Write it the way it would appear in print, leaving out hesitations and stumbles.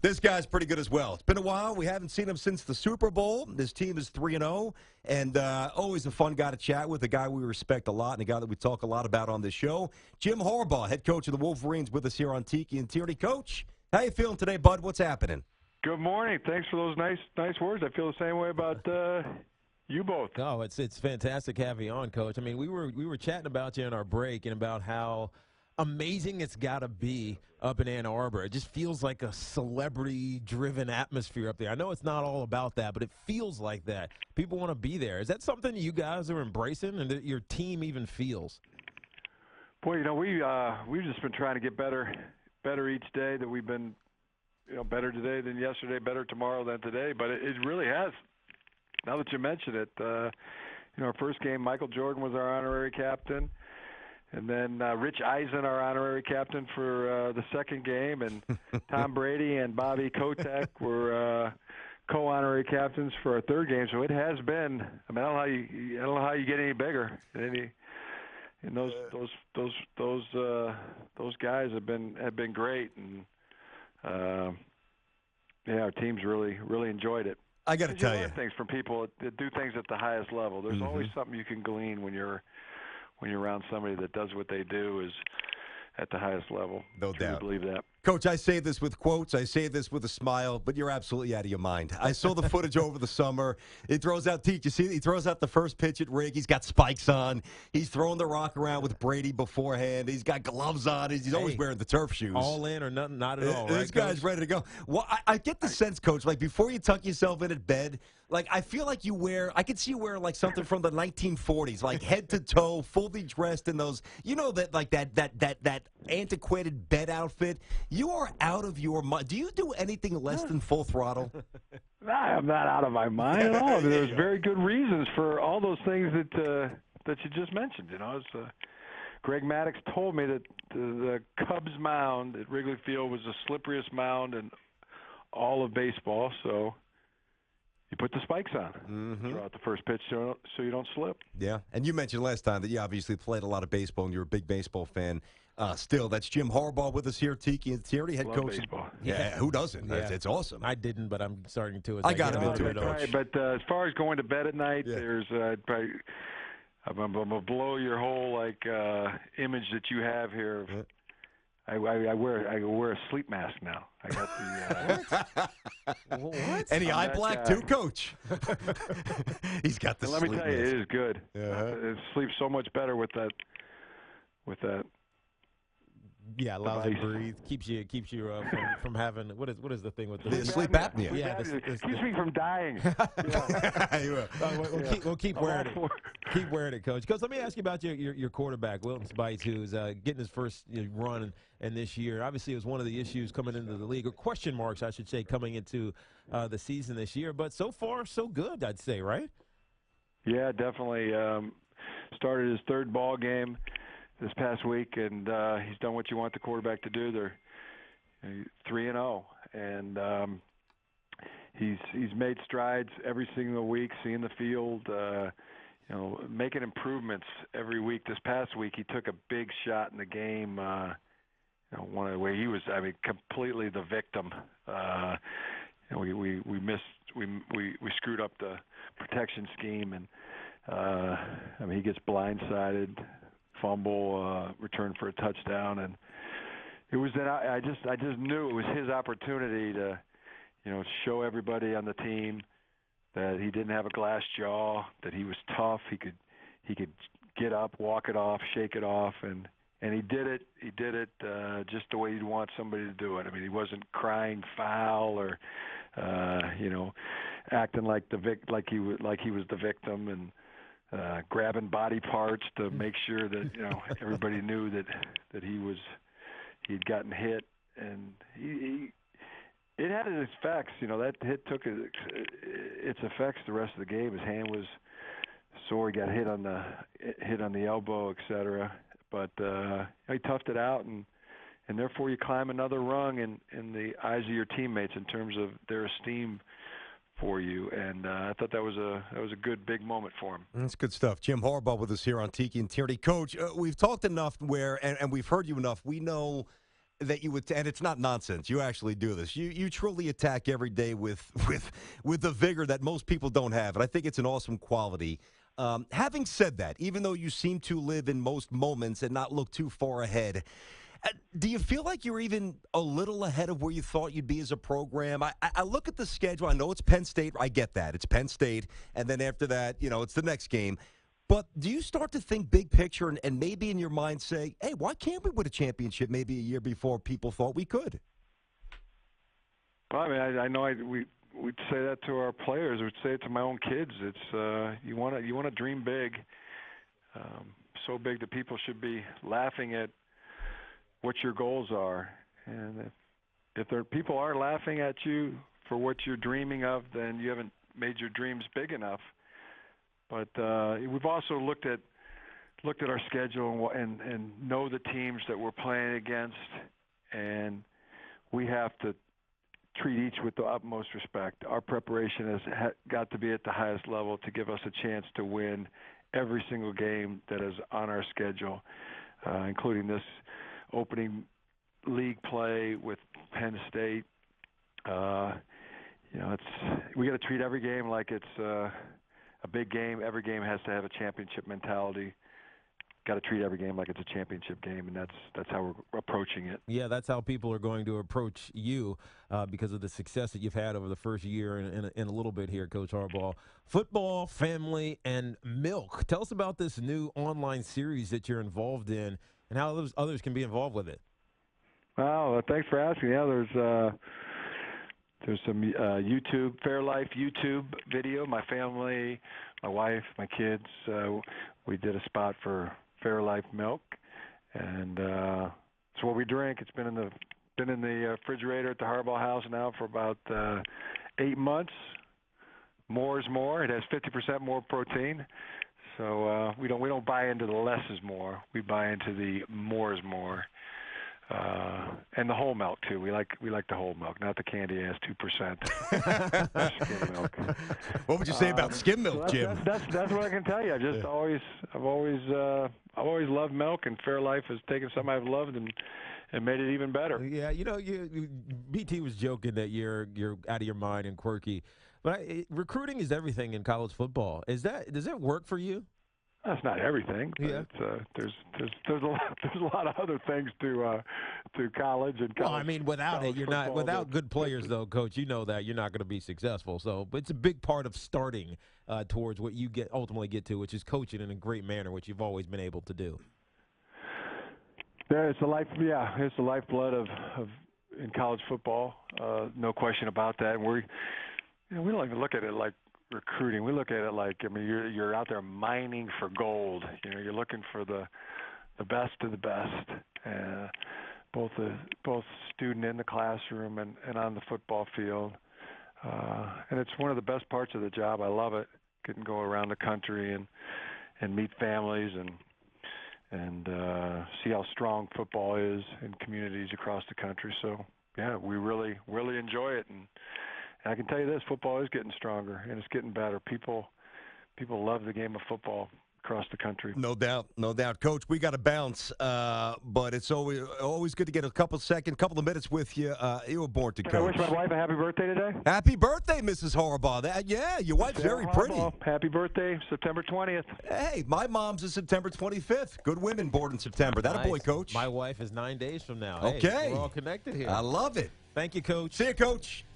This guy's pretty good as well. It's been a while. We haven't seen him since the Super Bowl. This team is 3-0, and always a fun guy to chat with, a guy we respect a lot, and a guy that we talk a lot about on this show. Jim Harbaugh, head coach of the Wolverines, with us here on Tiki and Tierney. Coach, how you feeling today, bud? What's happening? Good morning. Thanks for those nice words. I feel the same way about you both. Oh, it's fantastic having you on, Coach. I mean, we were chatting about you in our break and about how amazing it's got to be up in Ann Arbor. It just feels like a celebrity-driven atmosphere up there. I know it's not all about that, but it feels like that. People want to be there. Is that something you guys are embracing and that your team even feels? Boy, we've just been trying to get better each day. That we've been, better today than yesterday, better tomorrow than today. But it really has. Now that you mention it, our first game, Michael Jordan was our honorary captain. And then Rich Eisen, our honorary captain for the second game, and Tom Brady and Bobby Kotick were co-honorary captains for our third game. So it has been. I mean, I don't know how you get any bigger. And those guys have been great, and our team's really enjoyed it. I got to tell you you, learn things from people that do things at the highest level. There's always something you can glean when you're around somebody that does what they do is at the highest level. No doubt. I believe that. Coach, I say this with quotes. I say this with a smile, but you're absolutely out of your mind. I saw the footage over the summer. He throws out Tiki. You see, he throws out the first pitch at Rig. He's got spikes on. He's throwing the rock around with Brady beforehand. He's got gloves on. He's always wearing the turf shoes. All in or nothing, not at all, right, This guy's Coach? ready to go. Well, I get the sense, Coach, like before you tuck yourself in at bed, like I feel like I could see you wearing like something from the 1940s, like head to toe, fully dressed in those, that antiquated bed outfit. You are out of your mind. Do you do anything less than full throttle? I'm not out of my mind at all. There's very good reasons for all those things that you just mentioned. Greg Maddux told me that the Cubs mound at Wrigley Field was the slipperiest mound in all of baseball. So you put the spikes on throughout the first pitch so you don't slip. Yeah, and you mentioned last time that you obviously played a lot of baseball and you're a big baseball fan. Still, that's Jim Harbaugh with us here, Tiki and Tierney, head coach. Baseball. Yeah, who doesn't? Yeah. It's awesome. I didn't, but I'm starting to. I got him into it, Coach. Right, but as far as going to bed at night, there's I'm gonna blow your whole image that you have here. I wear a sleep mask now. I got the What? Any eye black too, Coach? He's got the. Let me tell you, it is good. Uh-huh. It sleeps so much better with that. Yeah, allows you to breathe, keeps you from having what is the thing with The sleep apnea. Yeah, keeps me from dying. We'll keep wearing it. Keep wearing it, Coach. Because let me ask you about your quarterback, Wilton Spites, who's getting his first run in this year. Obviously, it was one of the issues coming into the league, or question marks, I should say, coming into the season this year. But so far, so good, I'd say, right? Yeah, definitely. Started his third ball game this past week, and he's done what you want the quarterback to do. They're 3-0, and he's made strides every single week, seeing the field, making improvements every week. This past week, he took a big shot in the game. One where he was, completely the victim. We missed, we screwed up the protection scheme, and he gets blindsided. Fumble, return for a touchdown, and it was that I just knew it was his opportunity to, show everybody on the team that he didn't have a glass jaw, that he was tough. He could get up, walk it off, shake it off, and he did it. He did it just the way you'd want somebody to do it. I mean, he wasn't crying foul or, acting like he was the victim and. Grabbing body parts to make sure that everybody knew that he'd gotten hit, and it had its effects. That hit took its effects the rest of the game. His hand was sore. He got hit on the elbow, etc. But he toughed it out, and therefore you climb another rung in the eyes of your teammates in terms of their esteem for you, and I thought that was a good big moment for him. That's good stuff. Jim Harbaugh with us here on Tiki and Tierney. Coach, we've talked enough and we've heard you enough. We know that you would, and it's not nonsense. You actually do this. You truly attack every day with the vigor that most people don't have, and I think it's an awesome quality. Having said that, even though you seem to live in most moments and not look too far ahead, do you feel like you're even a little ahead of where you thought you'd be as a program? I look at the schedule. I know it's Penn State. I get that. It's Penn State. And then after that, it's the next game. But do you start to think big picture and maybe in your mind say, hey, why can't we win a championship maybe a year before people thought we could? Well, I mean, I know we'd say that to our players. We'd say it to my own kids. It's you want to dream big, so big that people should be laughing at what your goals are. And if people are laughing at you for what you're dreaming of, then you haven't made your dreams big enough. But we've also looked at our schedule and know the teams that we're playing against, and we have to treat each with the utmost respect. Our preparation has got to be at the highest level to give us a chance to win every single game that is on our schedule, including this opening league play with Penn State. We got to treat every game like it's a big game. Every game has to have a championship mentality. Got to treat every game like it's a championship game, and that's how we're approaching it. Yeah, that's how people are going to approach you because of the success that you've had over the first year and a little bit here, Coach Harbaugh. Football, family, and milk. Tell us about this new online series that you're involved in and how others can be involved with it. Well, thanks for asking. Yeah, there's some YouTube, Fairlife YouTube video. My family, my wife, my kids, we did a spot for Fairlife milk, and it's what we drink. It's been in the refrigerator at the Harbaugh house now for about 8 months. More is more. It has 50% more protein. So we don't buy into the less is more. We buy into the more is more. And the whole milk too. We like the whole milk, not the candy ass 2%. Skim milk. What would you say about skim milk, so Jim? That's what I can tell you. I've always loved milk, and Fairlife has taken something I've loved and made it even better. Yeah, BT was joking that you're out of your mind and quirky, but recruiting is everything in college football. Does that work for you? That's not everything. But yeah. There's a lot of other things to college and college. Well, I mean, without it, you're not. Without good players, though, Coach, you know that you're not going to be successful. So, but it's a big part of starting towards what you ultimately get to, which is coaching in a great manner, which you've always been able to do. Yeah, it's the lifeblood of in college football. No question about that. And we don't even look at it like recruiting. We look at it like, I mean, you're out there mining for gold. You're looking for the best of the best, both student in the classroom and on the football field. And it's one of the best parts of the job. I love it. Getting to go around the country and meet families and see how strong football is in communities across the country. So yeah, we really enjoy it. And I can tell you this, football is getting stronger, and it's getting better. People love the game of football across the country. No doubt. Coach, we got to bounce, but it's always good to get a couple of minutes with you. You were born to coach. Can I wish my wife a happy birthday today? Happy birthday, Mrs. Harbaugh. Your wife's very pretty. Happy birthday, September 20th. Hey, my mom's is September 25th. Good women born in September. That Nice. a boy, Coach. My wife is 9 days from now. Okay. Hey, we're all connected here. I love it. Thank you, Coach. See you, Coach.